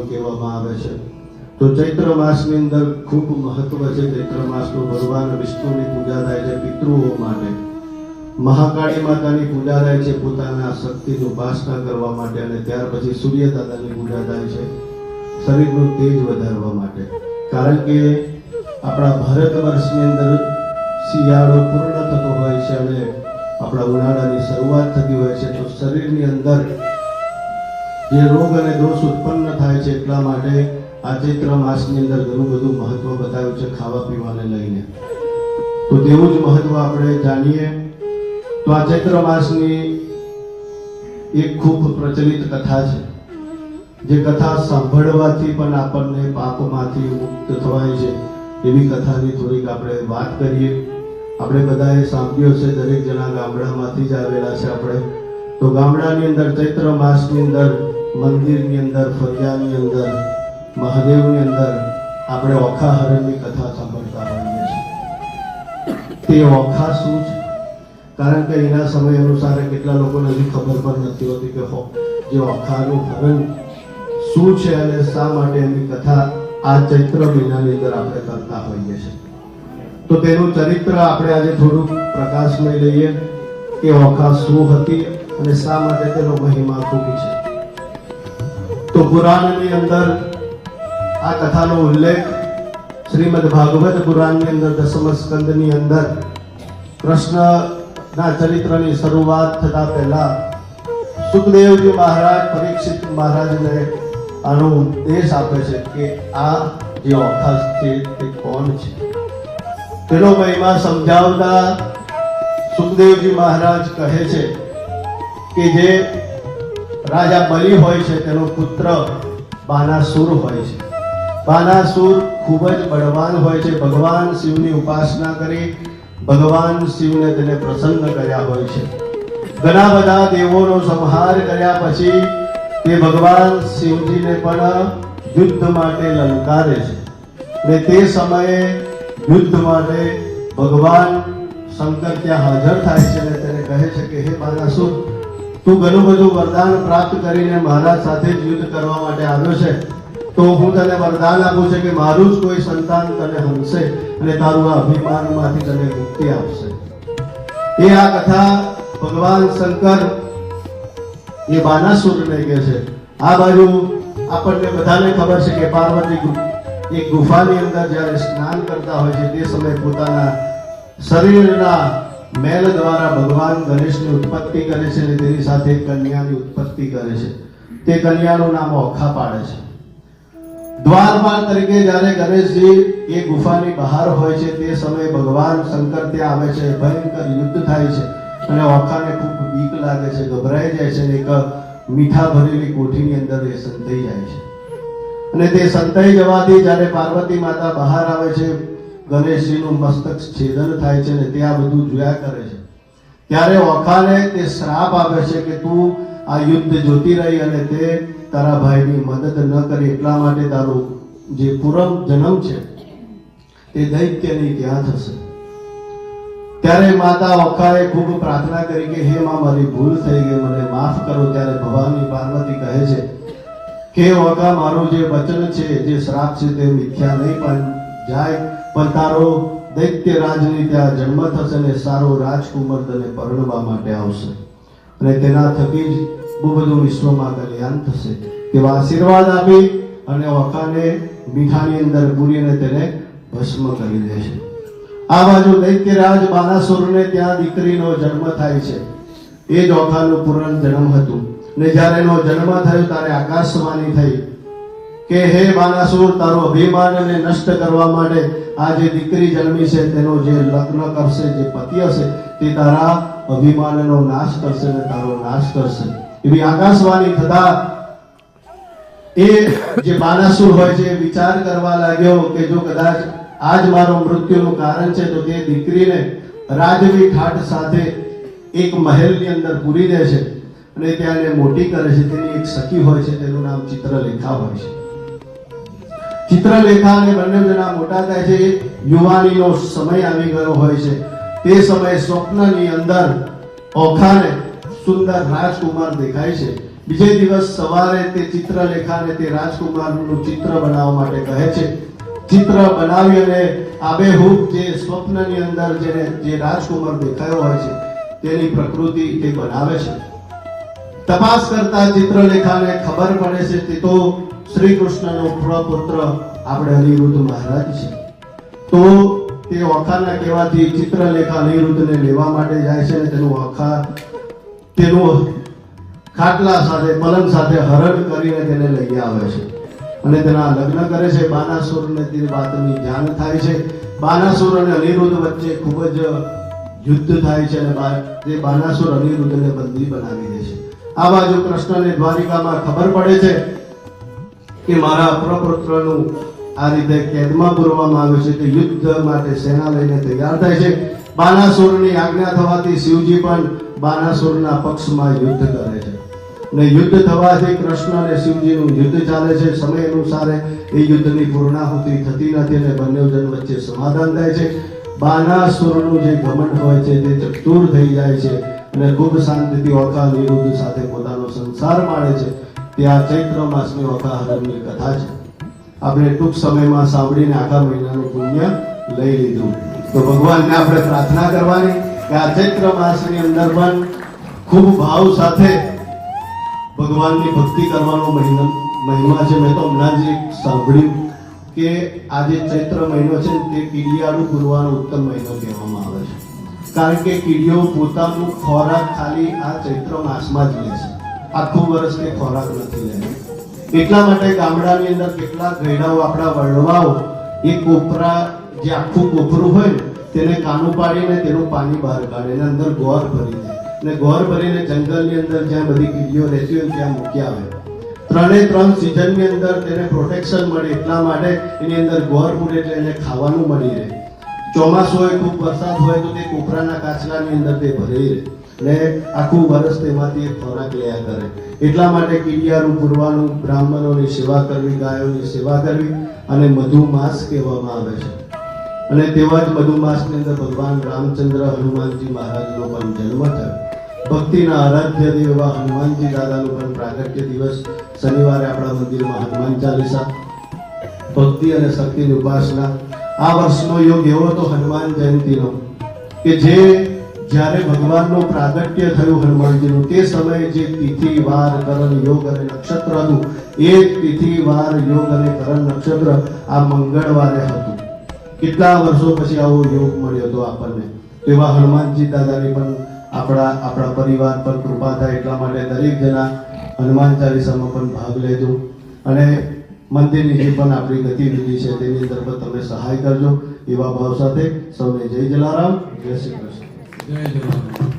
કહેવામાં આવે છે। તો ચૈત્ર માસની અંદર ખૂબ મહત્વ છે। ચૈત્ર માસનું ભગવાન વિષ્ણુની પૂજા થાય છે પિતૃઓ માટે, મહાકાળી માતાની પૂજા થાય છે પોતાના શક્તિની ઉપાસના કરવા માટે, અને ત્યાર પછી સૂર્ય દાદાની પૂજા થાય છે શરીરનું તેજ વધારવા માટે। કારણ કે આપણા ભારત વર્ષની અંદર શિયાળો પૂર્ણ થતો હોય છે અને આપણા ઉનાળાની શરૂઆત થતી હોય છે, તો શરીરની અંદર જે રોગ અને દોષ ઉત્પન્ન થાય છે એટલા માટે આ ચૈત્ર માસની અંદર ઘણું બધું મહત્વ બતાવ્યું છે ખાવા પીવાને લઈને। તો તેવું જ મહત્વ આપણે જાણીએ તો આ ચૈત્ર માસની એક ખૂબ પ્રચલિત કથા છે, જે કથા સાંભળવાથી પણ આપણને પાપમાંથી મુક્ત થવાય છે। એવી કથાની થોડીક આપણે વાત કરીએ। આપણે બધાએ સાંભળ્યો છે, દરેક જણા ગામડામાંથી જ આવેલા છે આપણે। તો ગામડાની અંદર ચૈત્ર માસની અંદર મંદિરની અંદર ફરિયાની અંદર મહાદેવની અંદર આપણે ઓખા હરણની કથા સાંભળતા હોઈએ છીએ। તે ઓખા શું છે? કારણ કે એના સમય અનુસાર કેટલા લોકોને હજી ખબર પણ નથી હોતી કે જે ઓખાનું હરણ શું છે અને શા માટે એની કથા આ ચૈત્ર મહિનાની અંદર આપણે કરતા હોઈએ છીએ। તો તેનું ચરિત્ર આપણે આજે થોડું પ્રકાશમય લઈએ કે ઓખા શું હતી અને શા માટે તેનો મહિમા ખૂબ છે। તો પુરાણની અંદર આ કથાનો ઉલ્લેખ શ્રીમદ ભાગવત પુરાણની અંદર 10મ સ્કંદની અંદર કૃષ્ણના ચરિત્રની શરૂઆત થતા પહેલા સુખદેવજી મહારાજ પરીક્ષિત મહારાજને આનો ઉપદેશ આપે છે કે આ જે ઓખા છે તે કોણ છે। તેનો મહિમા સમજાવતા સુખદેવજી મહારાજ કહે છે કે જે રાજા બલિ હોય છે તેનો પુત્ર બાનાસુર હોય છે। બાનાસુર ખૂબ જ બળવાન હોય છે। ભગવાન શિવની ઉપાસના કરી ભગવાન શિવને તેને પ્રસન્ન કર્યા હોય છે। ઘણા બધા દેવોનો સંહાર કર્યા પછી તે ભગવાન શિવજીને પણ યુદ્ધ માટે લલકારે છે, અને તે સમયે યુદ્ધ માટે ભગવાન શંકર ત્યાં હાજર થાય છે અને તેને કહે છે કે હે બાનાસુર, તું ઘણું બધું વરદાન પ્રાપ્ત કરીને મારા સાથે જ યુદ્ધ કરવા માટે આવ્યો છે, તો હું તને વરદાન આપું છું કે મારું જ કોઈ સંતાન તને હંસે અને તારું આ અભિમાનમાંથી તને મુક્તિ આપશે। એ આ કથા ભગવાન શંકર એ બાનાસુરને કહે છે। આ બાજુ આપણને બધાને ખબર છે કે પાર્વતી એક ગુફાની અંદર જ્યારે સ્નાન કરતા હોય છે તે સમયે પોતાના શરીરના મેલ દ્વારા ભગવાન ગણેશની ઉત્પત્તિ કરે છે અને તેની સાથે કન્યાની ઉત્પત્તિ કરે છે। તે કન્યાનું નામ ઓખા પાડે છે। દ્વારપાલ તરીકે જ્યારે ગણેશજી એ ગુફાની બહાર હોય છે તે સમયે ભગવાન શંકર ત્યાં આવે છે, ભયંકર યુદ્ધ થાય છે અને ઓખાને ખૂબ બીક લાગે છે, ગભરાઈ જાય છે અને એક મીઠા ભરેલી કોઠીની અંદર એ સંતાઈ જાય છે। અને તે સંતાઈ જવાથી જ્યારે પાર્વતી માતા બહાર આવે છે, ગણેશજીનું મસ્તક છેદન થાય છે અને તે આ બધું જોયા કરે છે, ત્યારે ઓખાને તે શ્રાપ આપે છે કે તું આ યુદ્ધ જોતી રહી અને તે તારા ભાઈની મદદ ન કરી એટલા માટે તારો જે પૂર્વ જન્મ છે તે દૈત્યની ત્યાં થશે। ત્યારે માતા ઓખાએ ખૂબ પ્રાર્થના કરી કે હે માં, મારી ભૂલ થઈ ગઈ, મને માફ કરો। ત્યારે ભવાની પાર્વતી કહે છે કે ઓખા, મારું જે વચન છે, જે શ્રાપ છે તે મિથ્યા નહીં પણ જાય, પણ તારો દૈત્ય રાજની ત્યાં જન્મ થશે અને સારો રાજકુમાર તને પરણવા માટે આવશે અને તેના થકી જ બહુ બધું વિશ્વમાં કલ્યાણ થશે। તેવા આશીર્વાદ આપી અને ઓખાને મીઠાની અંદર પૂરીને તેને ભસ્મ કરી દે છે। આ બાજુ દૈત્યરાજ બાનાસુરને ત્યાં દીકરીનો જન્મ થાય છે। એ જ ઓખાનું પૂર્ણ જન્મ હતું ને જ્યારે એનો જન્મ થયો ત્યારે આકાશવાણી થઈ કે હે બાનાસુર, તારો અભિમાનને નષ્ટ કરવા માટે આ જે દીકરી જન્મી છે તેનો જે લગ્ન કરશે, જે પતિ હશે તે તારા અભિમાનનો નાશ કરશે અને તારો નાશ કરશે। એવી આકાશવાણી થતા એ જે બાનાસુર હોય છે વિચાર કરવા લાગ્યો કે જો કદાચ આજ મારો મૃત્યુનું કારણ છે તો તે દીકરીને રાજવી ઠાઠ સાથે એક મહેલની અંદર પૂરી દે છે અને ત્યાં એને મોટી કરે છે। તેની એક સખી હોય છે, તેનું નામ ચિત્રલેખા હોય છે। ચિત્રલેખા અને બંને જણા મોટા થાય છે। યુવાનીનો સમય આવી ગયો હોય છે। તે સમયે સ્વપ્નની અંદર ઓખાને સુંદર રાજકુમાર દેખાય છે બીજે દિવસ સવારે તે ચિત્રલેખાને તે રાજકુમારનું ચિત્ર બનાવવા માટે કહે છે. ચિત્ર બનાવી અને આબેહૂબ જે સ્વપ્નની અંદર જે રાજકુમાર દેખાયો હોય છે તેની પ્રકૃતિ તે બનાવે છે. તપાસ કરતા ચિત્રલેખાને ખબર પડે છે કે તો શ્રી કૃષ્ણનો પ્રપુત્ર આપણે અનિરુદ્ધ મહારાજ છે. તો તે ઓખાના કહેવાથી ચિત્રલેખા અનિરુદ્ધને લેવા માટે જાય છે અને તેનું ખાટલા સાથે પલંગ સાથે હરણ કરીને તેને લઈ આવે છે અને તેના લગ્ન કરે છે. બાનાસુરને તે વાતની જાણ થાય છે. બાનાસુર અને અનિરુદ્ધ વચ્ચે ખૂબ જ યુદ્ધ થાય છે અને તે બાનાસુર અનિરુદ્ધને બંદી બનાવી દે છે. આ બાજુ કૃષ્ણને દ્વારિકામાં ખબર પડે છે કે મારા પ્રપુત્રનું આ રીતે કેદમાં પૂરવામાં આવ્યું છે. તે યુદ્ધ માટે સેના લઈને તૈયાર થાય છે. બાનાસુરની આજ્ઞા થવાથી શિવજી પણ બાનાસુરના પક્ષમાં યુદ્ધ કરે છે અને યુદ્ધ થવાથી કૃષ્ણ અને શિવજીનું યુદ્ધ ચાલે છે. સમય અનુસારે એ યુદ્ધની પૂર્ણાહુતિ થતી નથી અને બંને જણ વચ્ચે સમાધાન થાય છે. બાનાસુરનું જે ઘમંડ હોય છે તે ચતુર થઈ જાય છે અને ખૂબ શાંતિથી ઓખા અનિરુદ્ધ સાથે પોતાનો સંસાર માણે છે. ત્યાં ચૈત્ર માસની ઓખા હરણની કથા છે. આપણે ટૂંક સમયમાં સાંભળીને આખા મહિનાનું પુણ્ય લઈ લીધું. તો ભગવાનને આપણે પ્રાર્થના કરવાની કે આ ચૈત્ર માસની અંદર પણ ખૂબ ભાવ સાથે ભગવાનની ભક્તિ કરવાનો મહિમા છે. મેં તો હમણાં જ સાંભળ્યું કે આ જે ચૈત્ર મહિનો છે તે કીડિયાળુ પૂરવાનો ઉત્તમ મહિનો કહેવામાં આવે છે. કારણ કે કીડીઓ પોતાનું ખોરાક ખાલી આ ચૈત્ર માસમાં જ લે છે. આખું વર્ષ તે ખોરાક નથી લેતી. એટલા માટે ગામડાની અંદર કેટલાક ગયડાઓ આપણા વડવાઓ એ કોપરા જે આખું કોપરું હોય ને તેને કાનું પાડીને તેનું પાણી બહાર કાઢે અને અંદર ગોર ભરી દે અને ગોર ભરીને જંગલની અંદર જ્યાં બધી કીડીઓ રહેતી હોય ત્યાં મૂકી આવે. 3 સિઝનની અંદર તેને પ્રોટેક્શન મળે એટલા માટે એની અંદર ગોર પૂરે એટલે એને ખાવાનું મળી રહે. ચોમાસું હોય ખૂબ વરસાદ હોય તો તે કોપરાના કાચલાની અંદર તે ભરાઈ રહે અને આખું વર્ષ તેમાંથી એક ખોરાક લયા કરે. એટલા માટે કીડિયારું પૂરવાનું, બ્રાહ્મણોની સેવા કરવી, ગાયોની સેવા કરવી અને મધુમાસ કહેવામાં આવે છે. અને તેવા જ મધુમાસની અંદર ભગવાન રામચંદ્ર હનુમાનજી મહારાજનો પણ જન્મ થયો. ભક્તિના આરાધ્ય દેવ એવા હનુમાનજી દાદાનું પણ પ્રાગટ્ય દિવસ શનિવારે આપણા મંદિરમાં હનુમાન ચાલીસા, ભક્તિ અને શક્તિની ઉપાસના. આ વર્ષનો યોગ એવો હતો હનુમાન જયંતિનો કે જે જ્યારે ભગવાનનું પ્રાગટ્ય થયું હનુમાનજીનું તે સમયે જે તિથિ વાર કરણ યોગ અને નક્ષત્ર હતું એ તિથિ વાર યોગ અને કરણ નક્ષત્ર આ મંગળવારે હતું. કેટલા વર્ષો પછી આવો યોગ મળ્યો હતો આપણને. તેવા હનુમાનજી દાદાની પણ આપણા પરિવાર પર કૃપા થાય એટલા માટે દરેક જણા હનુમાન ચાલીસામાં પણ ભાગ લેજો અને મંદિરની જે પણ આપણી ગતિવિધિ છે તેની અંદર પણ તમે સહાય કરજો. એવા ભાવ સાથે સૌને જય જલારામ, જય શ્રી કૃષ્ણ. જય જલારામ.